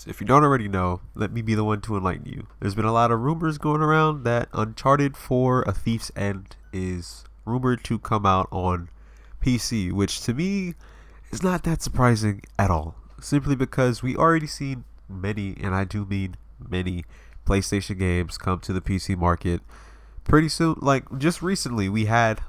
If you don't already know, let me be the one to enlighten you. There's been a lot of rumors going around that Uncharted 4 A Thief's End is rumored to come out on PC, which to me is not that surprising at all. Simply because we already seen many, and I do mean many, PlayStation games come to the PC market pretty soon. Like just recently, we had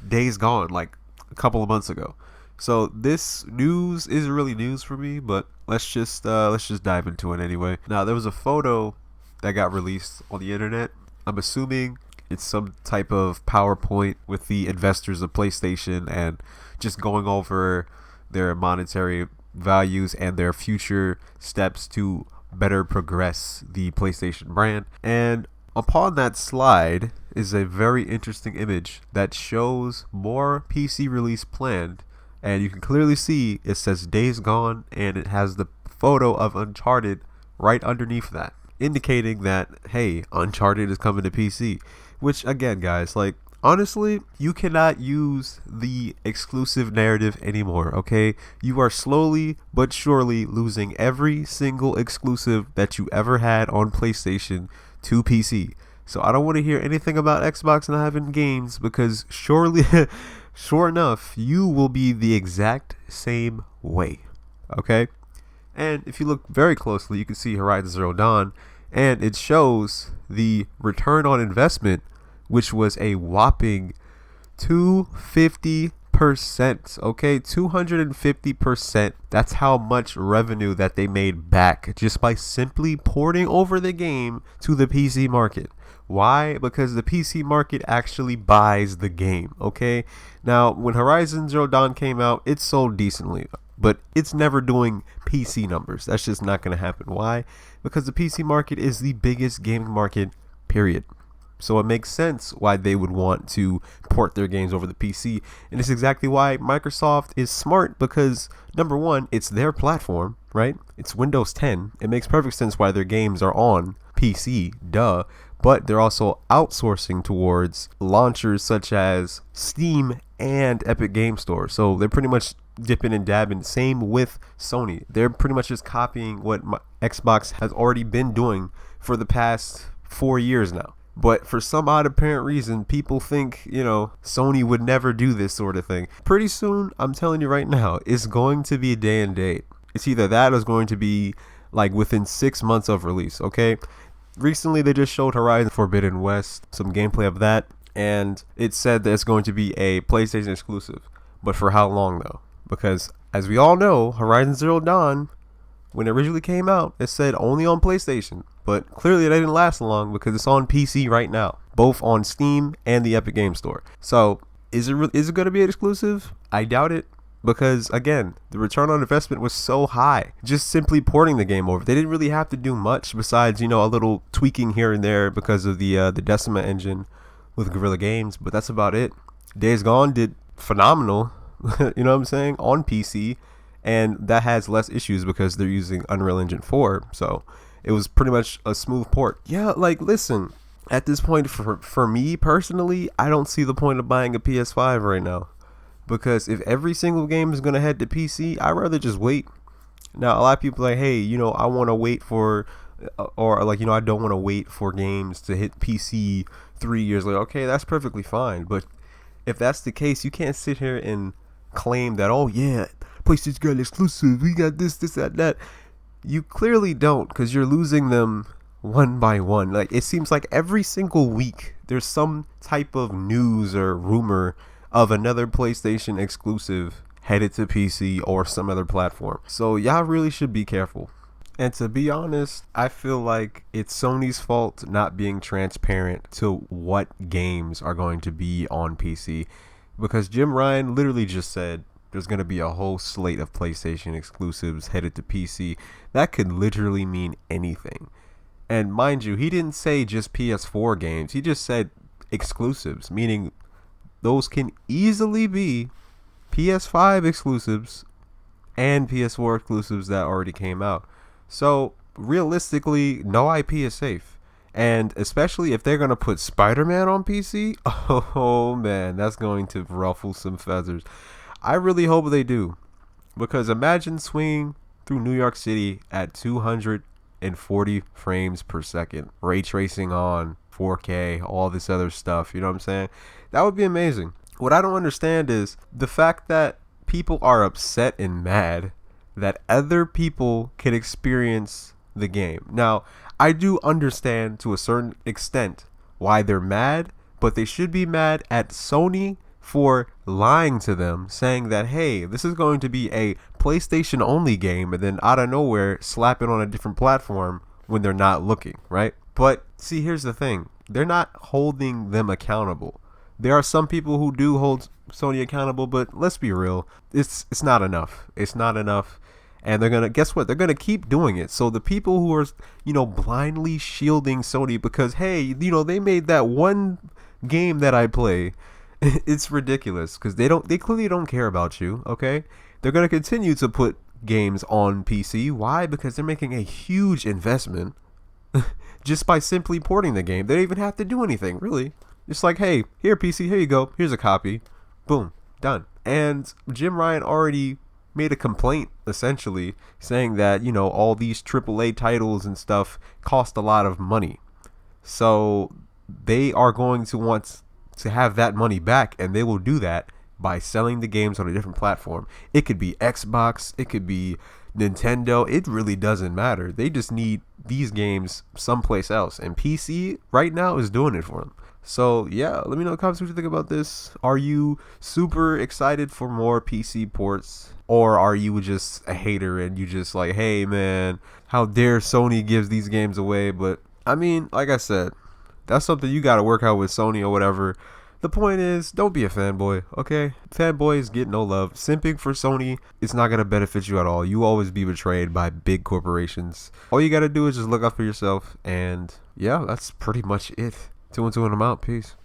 Days Gone, like a couple of months ago. So this news isn't really news for me, but let's just dive into it anyway. Now there was a photo that got released on the internet. I'm assuming it's some type of PowerPoint with the investors of PlayStation and just going over their monetary values and their future steps to better progress the PlayStation brand. And upon that slide is a very interesting image that shows more PC release planned, and you can clearly see it says Days Gone and it has the photo of Uncharted right underneath that, indicating that hey, Uncharted is coming to PC. Which again, guys, like honestly, you cannot use the exclusive narrative anymore, okay? You are slowly but surely losing every single exclusive that you ever had on PlayStation to PC. So I don't want to hear anything about Xbox not having games, because surely sure enough, you will be the exact same way, okay? And if you look very closely, you can see Horizon Zero Dawn, and it shows the return on investment, which was a whopping 250%. Okay, 250%. That's how much revenue that they made back just by simply porting over the game to the PC market. Why? Because the PC market actually buys the game. Okay, now when Horizon Zero Dawn came out, it sold decently, but it's never doing PC numbers. That's just not going to happen. Why? Because the PC market is the biggest gaming market, period. So it makes sense why they would want to port their games over the PC. And it's exactly why Microsoft is smart, because number one, it's their platform, right? It's Windows 10. It makes perfect sense why their games are on PC, duh. But they're also outsourcing towards launchers such as Steam and Epic Game Store. So they're pretty much dipping and dabbing. Same with Sony. They're pretty much just copying what Xbox has already been doing for the past 4 years now. But for some odd apparent reason, people think, Sony would never do this sort of thing. Pretty soon, I'm telling you right now, it's going to be a day and date. It's either that or it's going to be like within 6 months of release, okay? Recently, they just showed Horizon Forbidden West, some gameplay of that, and it said that it's going to be a PlayStation exclusive. But for how long, though? Because, as we all know, Horizon Zero Dawn, when it originally came out, it said only on PlayStation. But clearly, it didn't last long because it's on PC right now, both on Steam and the Epic Game Store. So, is it going to be an exclusive? I doubt it. Because again, the return on investment was so high. Just simply porting the game over, they didn't really have to do much besides, a little tweaking here and there because of the Decima engine with Guerrilla Games. But that's about it. Days Gone did phenomenal, you know what I'm saying, on PC, and that has less issues because they're using Unreal Engine 4. So it was pretty much a smooth port. Yeah, like listen, at this point, for me personally, I don't see the point of buying a PS5 right now. Because if every single game is going to head to PC, I'd rather just wait. Now, a lot of people are like, hey, I want to wait for, or like, I don't want to wait for games to hit PC 3 years later. Okay, that's perfectly fine. But if that's the case, you can't sit here and claim that, oh, yeah, PlayStation's got an exclusive. We got this, that. You clearly don't, because you're losing them one by one. Like, it seems like every single week there's some type of news or rumor of another PlayStation exclusive headed to PC or some other platform. So y'all really should be careful. And to be honest, I feel like it's Sony's fault not being transparent to what games are going to be on PC. Because Jim Ryan literally just said there's going to be a whole slate of PlayStation exclusives headed to PC. That could literally mean anything. And mind you, he didn't say just PS4 games. He just said exclusives, meaning those can easily be PS5 exclusives and PS4 exclusives that already came out. So realistically, no IP is safe. And especially if they're going to put Spider-Man on PC, oh man, that's going to ruffle some feathers. I really hope they do. Because imagine swinging through New York City at 240 frames per second, ray tracing on, 4K, all this other stuff. You know what I'm saying? That would be amazing. What I don't understand is the fact that people are upset and mad that other people can experience the game. Now, I do understand to a certain extent why they're mad, but they should be mad at Sony for lying to them, saying that, hey, this is going to be a PlayStation only game, and then out of nowhere slap it on a different platform when they're not looking, right? But see, here's the thing. They're not holding them accountable. There are some people who do hold Sony accountable, but let's be real, it's not enough. It's not enough. And they're gonna, guess what? They're gonna keep doing it. So the people who are, blindly shielding Sony because, hey, they made that one game that I play, it's ridiculous because they clearly don't care about you. Okay, they're gonna continue to put games on PC. Why? Because they're making a huge investment just by simply porting the game. They don't even have to do anything, really. It's like, hey, here PC, here you go. Here's a copy. Boom, done. And Jim Ryan already made a complaint, essentially, saying that, all these AAA titles and stuff cost a lot of money. So they are going to want to have that money back, and they will do that by selling the games on a different platform. It could be Xbox, it could be Nintendo. It really doesn't matter. They just need these games someplace else, and PC right now is doing it for them. So yeah, let me know in the comments what you think about this. Are you super excited for more PC ports, or are you just a hater and you just like, hey man, how dare Sony gives these games away? But I mean, like I said, that's something you got to work out with Sony or whatever. The point is, don't be a fanboy, okay? Fanboys get no love. Simping for Sony, it's not going to benefit you at all. You always be betrayed by big corporations. All you got to do is just look out for yourself. And yeah, that's pretty much it. 2 and 2 and I'm out. Peace.